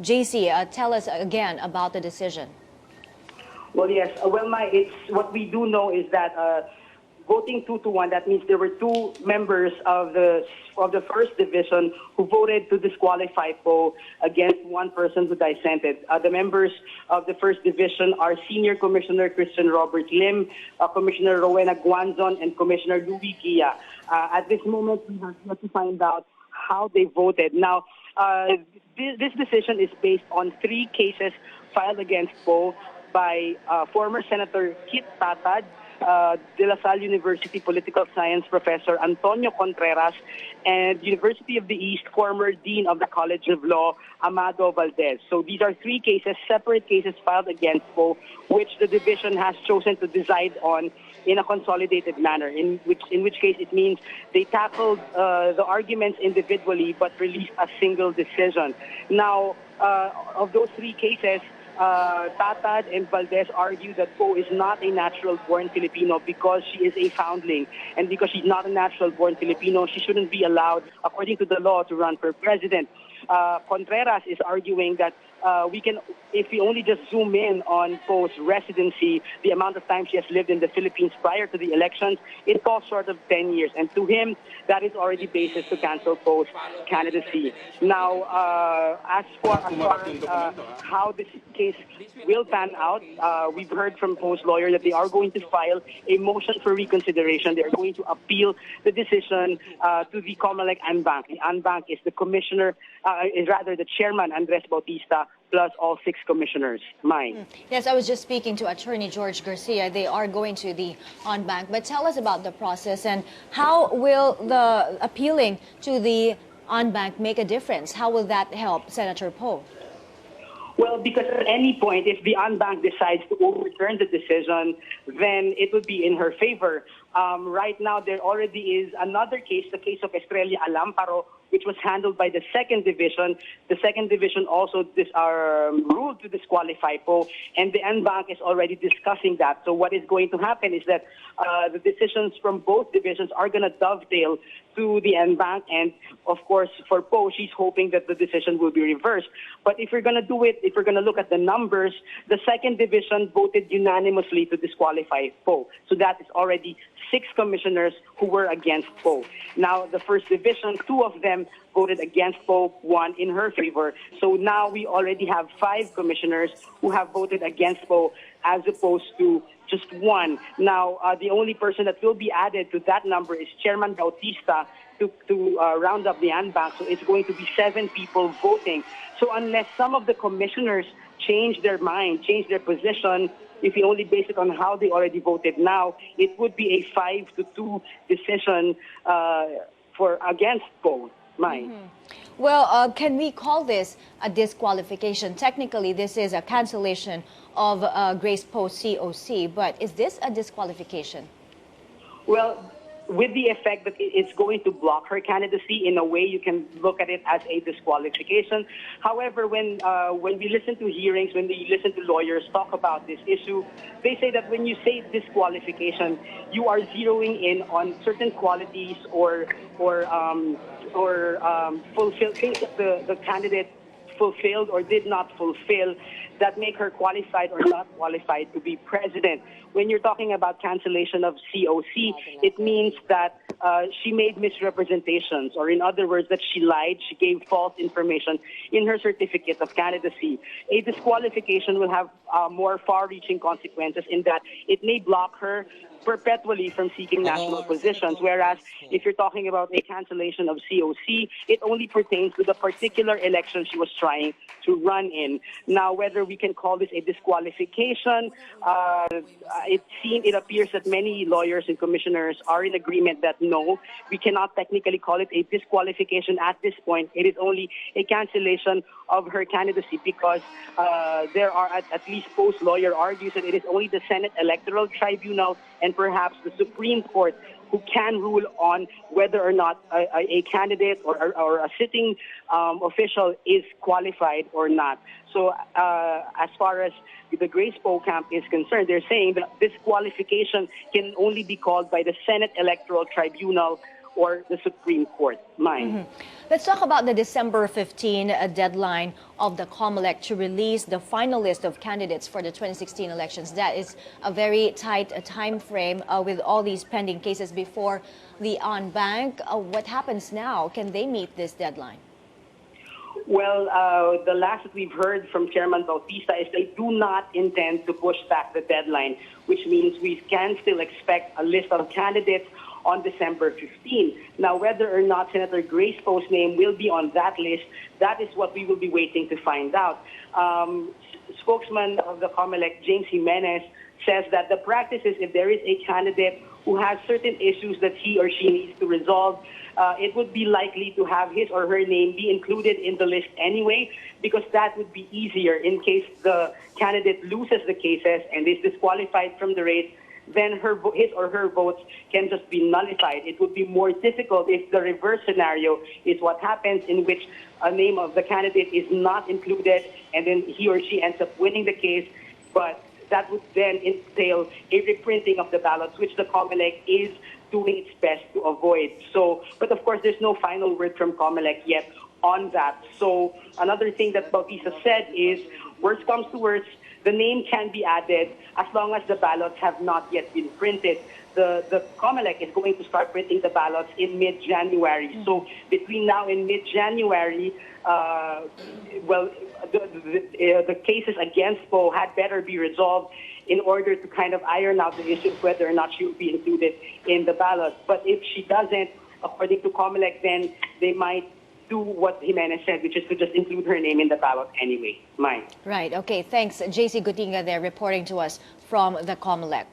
JC, tell us again about the decision. Well, yes. It's what we do know is that voting 2-1. That means there were two members of the first division who voted to disqualify Poe against one person who dissented. The members of the first division are Senior Commissioner Christian Robert Lim, Commissioner Rowena Guanzon, and Commissioner Louis Gia. At this moment, we have yet to find out how they voted. Now, this decision is based on 3 cases filed against Poe by former Senator Kit Tatad, De La Salle University Political Science Professor Antonio Contreras, and University of the East former Dean of the College of Law, Amado Valdez. So these are 3 cases, separate cases filed against Poe, which the division has chosen to decide on in a consolidated manner, in which case it means they tackled the arguments individually but released a single decision. Now, of those 3 cases, Tatad and Valdez argue that Poe is not a natural-born Filipino because she is a foundling. And because she's not a natural-born Filipino, she shouldn't be allowed, according to the law, to run for president. Contreras is arguing that if we only just zoom in on Poe's residency, the amount of time she has lived in the Philippines prior to the elections, it falls short of 10 years. And to him, that is already basis to cancel Poe's candidacy. Now, as far as how this case will pan out, we've heard from Poe's lawyer that they are going to file a motion for reconsideration. They are going to appeal the decision to the Comelec Anbank. The Anbank is the commissioner, is rather the chairman, Andres Bautista, plus all 6 commissioners. Mine. Yes, I was just speaking to Attorney George Garcia. They are going to the Anbank. But tell us about the process and how will the appealing to the Anbank make a difference? How will that help Senator Poe? Well, because at any point, if the Anbank decides to overturn the decision, then it would be in her favor. Right now, there already is another case, the case of Estrella Alamparo, which was handled by the second division. The second division also ruled to disqualify Poe, and the Anbank is already discussing that. So what is going to happen is that the decisions from both divisions are going to dovetail to the Anbank, and of course, for Poe, she's hoping that the decision will be reversed. But if we're going to do it, if we're going to look at the numbers, the second division voted unanimously to disqualify Poe. So that is already 6 commissioners who were against Poe. Now, the first division, 2 of them voted against Poe, 1 in her favor. So now we already have 5 commissioners who have voted against Poe as opposed to just 1. Now, the only person that will be added to that number is Chairman Bautista to round up the Anbank. So it's going to be 7 people voting. So unless some of the commissioners change their mind, change their position, if you only base it on how they already voted now, it would be a 5-2 decision against Poe. Well, can we call this a disqualification? Technically, this is a cancellation of Grace Poe's COC, but is this a disqualification? Well, with the effect that it's going to block her candidacy, in a way you can look at it as a disqualification. However, when we listen to hearings, when we listen to lawyers talk about this issue, they say that when you say disqualification, you are zeroing in on certain qualities or fulfill things that the candidate fulfilled or did not fulfill that make her qualified or not qualified to be president. When you're talking about cancellation of COC, it means that she made misrepresentations, or in other words, that she lied, she gave false information in her certificate of candidacy. A disqualification will have more far-reaching consequences in that it may block her perpetually from seeking national positions, whereas if you're talking about a cancellation of COC, it only pertains to the particular election she was trying to run in. Now, whether we can call this a disqualification, it appears that many lawyers and commissioners are in agreement that no, we cannot technically call it a disqualification at this point. It is only a cancellation of her candidacy because there are, at least Poe's lawyer argues that it is only the Senate Electoral Tribunal and perhaps the Supreme Court who can rule on whether or not a candidate or a sitting official is qualified or not. So as far as the Grace Poe camp is concerned, they're saying that this qualification can only be called by the Senate Electoral Tribunal or the Supreme Court. Mine. Let's talk about the December 15 deadline of the Comelec to release the final list of candidates for the 2016 elections. That is a very tight time frame with all these pending cases before the on-bank. What happens now? Can they meet this deadline? Well, the last that we've heard from Chairman Bautista is they do not intend to push back the deadline, which means we can still expect a list of candidates on December 15. Now, whether or not Senator Grace Poe's name will be on that list, that is what we will be waiting to find out. Spokesman of the Comelec, James Jimenez, says that the practice is if there is a candidate who has certain issues that he or she needs to resolve, it would be likely to have his or her name be included in the list anyway, because that would be easier in case the candidate loses the cases and is disqualified from the race. Then his or her votes can just be nullified. It would be more difficult if the reverse scenario is what happens, in which a name of the candidate is not included and then he or she ends up winning the case, but that would then entail a reprinting of the ballots, which the Comelec is doing its best to avoid. So, but of course, there's no final word from Comelec yet on that. So another thing that Bautista said is, worst comes to worst, the name can be added as long as the ballots have not yet been printed. The Comelec is going to start printing the ballots in mid-January. So between now and mid-January, the cases against Poe had better be resolved in order to kind of iron out the issue of whether or not she will be included in the ballot. But if she doesn't, according to Comelec, then they might do what Jimenez said, which is to just include her name in the ballot anyway. Mine. Right. Okay. Thanks, JC Gotinga there reporting to us from the Comelec.